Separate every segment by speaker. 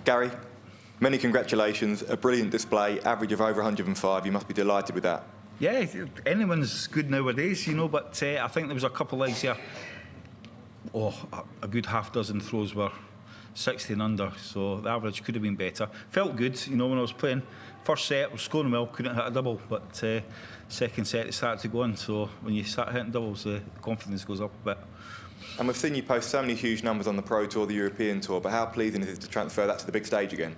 Speaker 1: Gary, many congratulations. A brilliant display, average of over 105. You must be delighted with that.
Speaker 2: Yeah, anyone's good nowadays, you know, but I think there was a couple of legs here. Oh, a good half dozen throws were 60 and under, so the average could have been better. Felt good, you know, when I was playing. First set, I was scoring well, couldn't hit a double, but second set it started to go in, so when you start hitting doubles, the confidence goes up a bit.
Speaker 1: And we've seen you post so many huge numbers on the Pro Tour, the European Tour, but how pleasing is it to transfer that to the big stage again?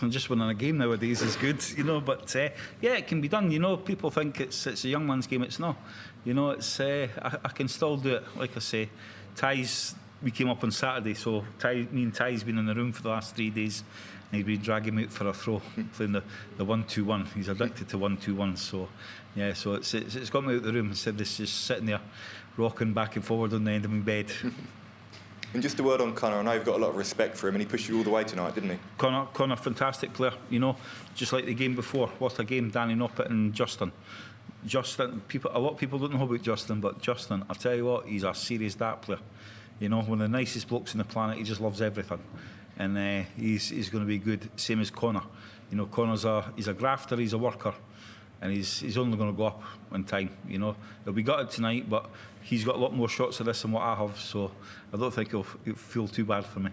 Speaker 2: Just winning a game nowadays is good, you know, but yeah, it can be done, you know. People think it's a young man's game, it's not. You know, it's I can still do it, like I say. Ty's, we came up on Saturday, so me and Ty's been in the room for the last 3 days, and he's been dragging me out for a throw, playing the 1-2-1. He's addicted to 1-2-1, so yeah, so it's got me out of the room instead of just sitting there rocking back and forward on the end of my bed.
Speaker 1: And just a word on Connor, I know you've got a lot of respect for him, and he pushed you all the way tonight, didn't he?
Speaker 2: Connor, fantastic player, you know, just like the game before. What a game, Danny Noppet and Justin. A lot of people don't know about Justin, but Justin, I tell you what, he's a serious dart player. You know, one of the nicest blokes on the planet. He just loves everything, and he's going to be good. Same as Connor. You know, Connor's he's a grafter, he's a worker, and he's only going to go up in time. You know, he'll be gutted tonight, but he's got a lot more shots of this than what I have, so I don't think it'll feel too bad for me.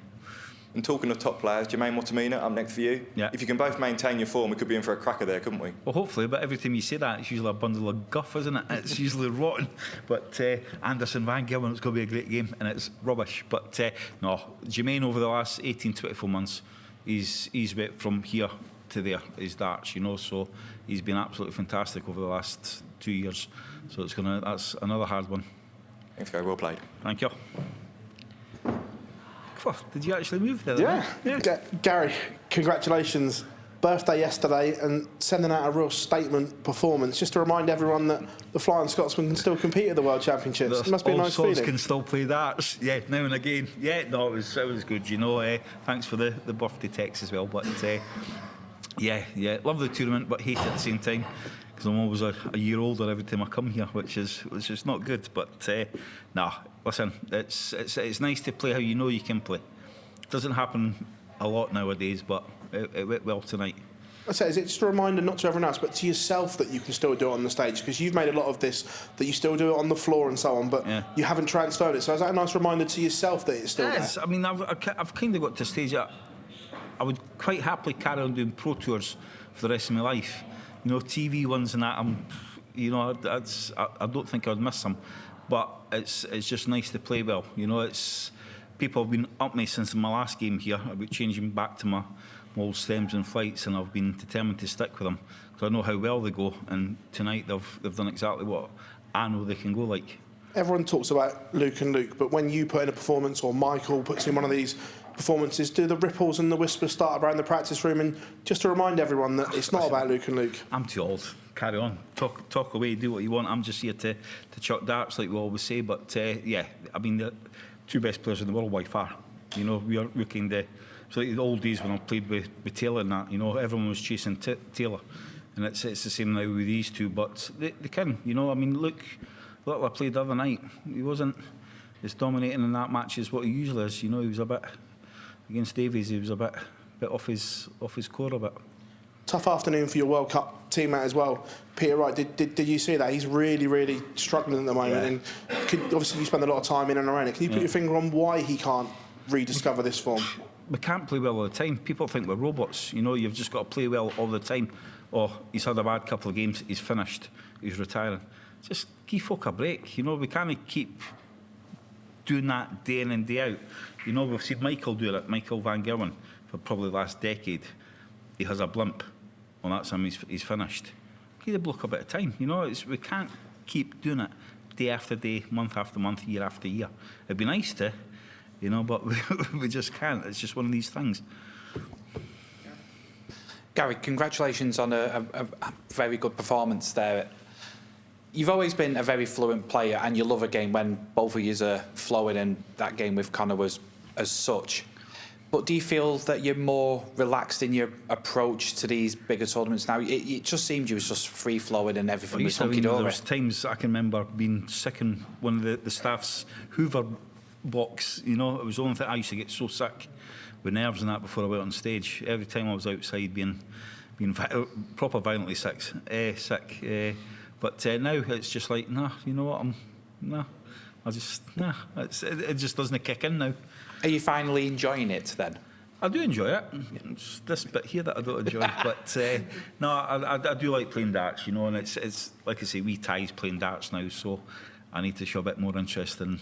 Speaker 1: And talking of top players, Jermaine Wattimena up next for you.
Speaker 2: Yeah.
Speaker 1: If you can both maintain your form, we could be in for a cracker there, couldn't we?
Speaker 2: Well, hopefully, but every time you say that, it's usually a bundle of guff, isn't it? It's usually rotten. But Anderson Van Gilman, it's going to be a great game, and it's rubbish. But no, Jermaine over the last 18, 24 months, he's went from here to there, his darts, you know, so he's been absolutely fantastic over the last 2 years. So that's another hard one.
Speaker 1: Thanks, Gary. Well played.
Speaker 2: Thank you. Did you actually move there?
Speaker 3: Yeah. Gary, congratulations. Birthday yesterday and sending out a real statement performance. Just to remind everyone that the Flying Scotsman can still compete at the World Championships. It must be a nice feeling.
Speaker 2: Can still play darts, yeah, now and again. Yeah, no, it was good, you know. Thanks for the birthday text as well. But yeah, love the tournament, but hate it at the same time, because I'm always a year older every time I come here, which is not good. But nah, listen, it's nice to play how you know you can play. It doesn't happen a lot nowadays, but it went well tonight.
Speaker 3: I say, is it just a reminder, not to everyone else, but to yourself, that you can still do it on the stage? Because you've made a lot of this, that you still do it on the floor and so on, but you haven't transferred it. So is that a nice reminder to yourself that it's still there?
Speaker 2: I mean, I've kind of got to a stage that I would quite happily carry on doing pro tours for the rest of my life. You know, TV ones and that, I don't think I'd miss them. But it's just nice to play well. You know, people have been up me since my last game here about changing back to my old stems and flights, and I've been determined to stick with them because I know how well they go. And tonight they've done exactly what I know they can go like. Everyone
Speaker 3: talks about Luke and Luke, but when you put in a performance or Michael puts in one of these performances, do the ripples and the whispers start around the practice room? And just to remind everyone that it's not about Luke and Luke.
Speaker 2: I'm too old. Carry on. Talk away, do what you want. I'm just here to chuck darts, like we always say. But yeah, I mean, the two best players in the world by far. You know, we're kind of, it's like the old days when I played with Taylor and that, you know, everyone was chasing Taylor. And it's the same now with these two, but they can, you know. I mean, look I played the other night. He wasn't as dominating in that match as what he usually is. You know, he was a bit, against Davies, he was a bit off his core a bit.
Speaker 3: Tough afternoon for your World Cup teammate as well, Peter Wright. Did you see that? He's really struggling at the moment, and obviously you spend a lot of time in and around it. Can you put your finger on why he can't rediscover this form?
Speaker 2: We can't play well all the time. People think we're robots. You know, you've just got to play well all the time. Oh, he's had a bad couple of games, he's finished, he's retiring. Just give folk a break. You know, we can't keep doing that day in and day out. You know, we've seen Michael do it, Michael Van Gilman, for probably the last decade. He has a blimp. Well, that's him, he's finished. Give the bloke a bit of time, you know. We can't keep doing it day after day, month after month, year after year. It'd be nice to, you know, but we just can't. It's just one of these things.
Speaker 4: Gary, congratulations on a very good performance there. You've always been a very fluent player, and you love a game when both of you are flowing, and that game with Connor was as such. But do you feel that you're more relaxed in your approach to these bigger tournaments now? It just seemed you was just free-flowing and everything was hunky-dory.
Speaker 2: There was times I can remember being sick in one of the staff's Hoover box, you know. It was the only thing. I used to get so sick with nerves and that before I went on stage. Every time I was outside being proper violently sick. But now it's just like, nah, you know what, it just doesn't kick in now.
Speaker 4: Are you finally enjoying it then?
Speaker 2: I do enjoy it. It's this bit here that I don't enjoy. But no, I do like playing darts, you know, and it's like I say, wee Ty's playing darts now, so I need to show a bit more interest and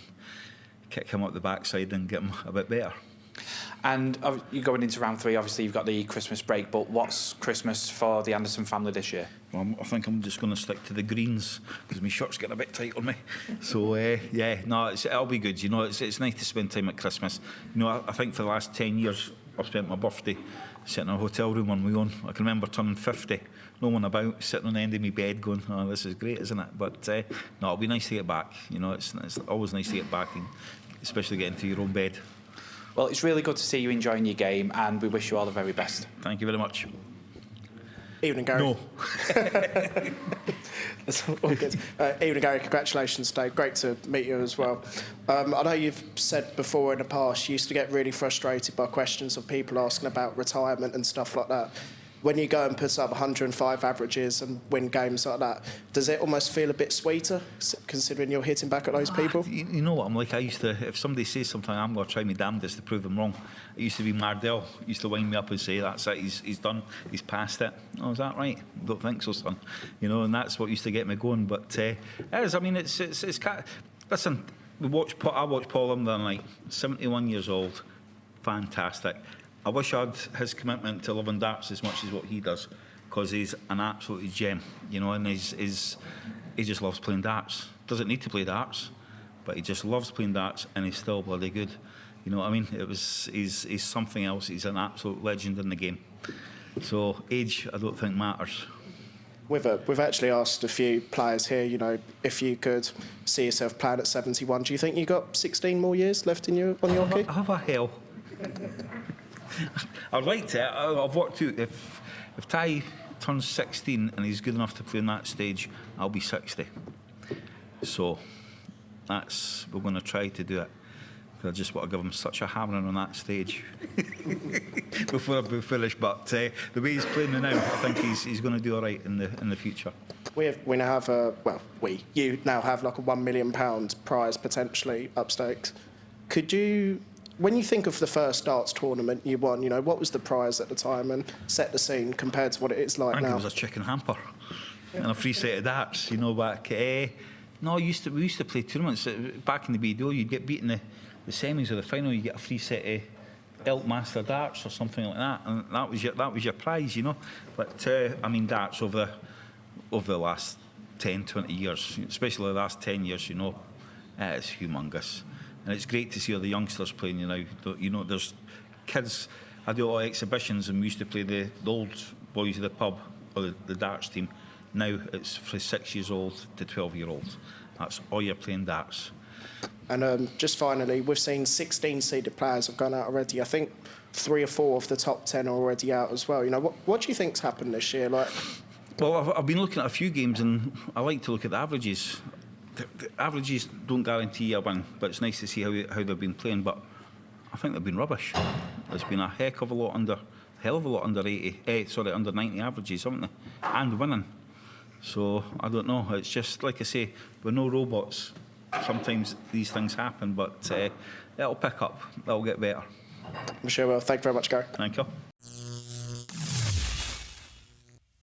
Speaker 2: kick him up the backside and get him a bit better.
Speaker 4: And you're going into round 3, obviously you've got the Christmas break, but what's Christmas for the Anderson family this year?
Speaker 2: Well, I think I'm just going to stick to the greens because my shirt's getting a bit tight on me. So, yeah, no, it'll be good. You know, it's nice to spend time at Christmas. You know, I think for the last 10 years, I've spent my birthday sitting in a hotel room on my own. I can remember turning 50, no one about, sitting on the end of my bed going, oh, this is great, isn't it? But, no, it'll be nice to get back. You know, it's always nice to get back, and especially get into your own bed.
Speaker 4: Well, it's really good to see you enjoying your game, and we wish you all the very best.
Speaker 2: Thank you very much.
Speaker 3: Evening, Gary.
Speaker 2: No.
Speaker 3: That's all good. Evening, Gary. Congratulations today. Great to meet you as well. I know you've said before in the past you used to get really frustrated by questions of people asking about retirement and stuff like that. When you go and put up 105 averages and win games like that, does it almost feel a bit sweeter, considering you're hitting back at those people?
Speaker 2: You know what I'm like? I used to, if somebody says something, I'm going to try my damnedest to prove them wrong. It used to be Mardell. Used to wind me up and say, that's it, he's done, he's passed it. Oh, is that right? Don't think so, son. You know, and that's what used to get me going. But it is, I mean, it's listen, I watched Paul the other night, 71 years old, fantastic. I wish I had his commitment to loving darts as much as what he does, because he's an absolute gem, you know, and he just loves playing darts. Doesn't need to play darts, but he just loves playing darts, and he's still bloody good. You know what I mean? He's something else. He's an absolute legend in the game. So age, I don't think matters.
Speaker 3: We've actually asked a few players here, you know, if you could see yourself playing at 71, do you think you got 16 more years left in you on your key?
Speaker 2: Have a hell. I'd like to. I've worked out if Ty turns 16 and he's good enough to play on that stage, I'll be 60. So we're going to try to do it. I just want to give him such a hammering on that stage before I finish. But the way he's playing now, I think he's going to do all right in the future. We
Speaker 3: now have you now have like a £1 million prize potentially up stakes. Could you? When you think of the first darts tournament you won, you know, what was the prize at the time, and set the scene compared to what it is like now?
Speaker 2: I think it was a chicken hamper and a free set of darts, you know, back. No, we used to play tournaments. Back in the BDO, you'd get beaten the semis or the final, you get a free set of Elk Master darts or something like that, and that was your prize, you know. But, I mean, darts over the last 10, 20 years, especially the last 10 years, you know, it's humongous. And it's great to see all the youngsters playing, you know. You know, there's kids. I do a lot of exhibitions, and we used to play the old boys of the pub, or the darts team. Now it's from 6 years old to 12-year-olds. That's all you're playing darts.
Speaker 3: And just finally, we've seen 16 seeded players have gone out already. I think 3 or 4 of the top 10 are already out as well. You know, what do you think's happened this year? Like,
Speaker 2: well, I've been looking at a few games, and I like to look at the averages. The averages don't guarantee a win, but it's nice to see how they've been playing. But I think they've been rubbish. There's been a hell of a lot under 90 averages, haven't they? And winning. So I don't know. It's just like I say, we're no robots. Sometimes these things happen, but it'll pick up. It'll get better.
Speaker 3: I'm sure. Well, thank you very much, Gary.
Speaker 2: Thank you.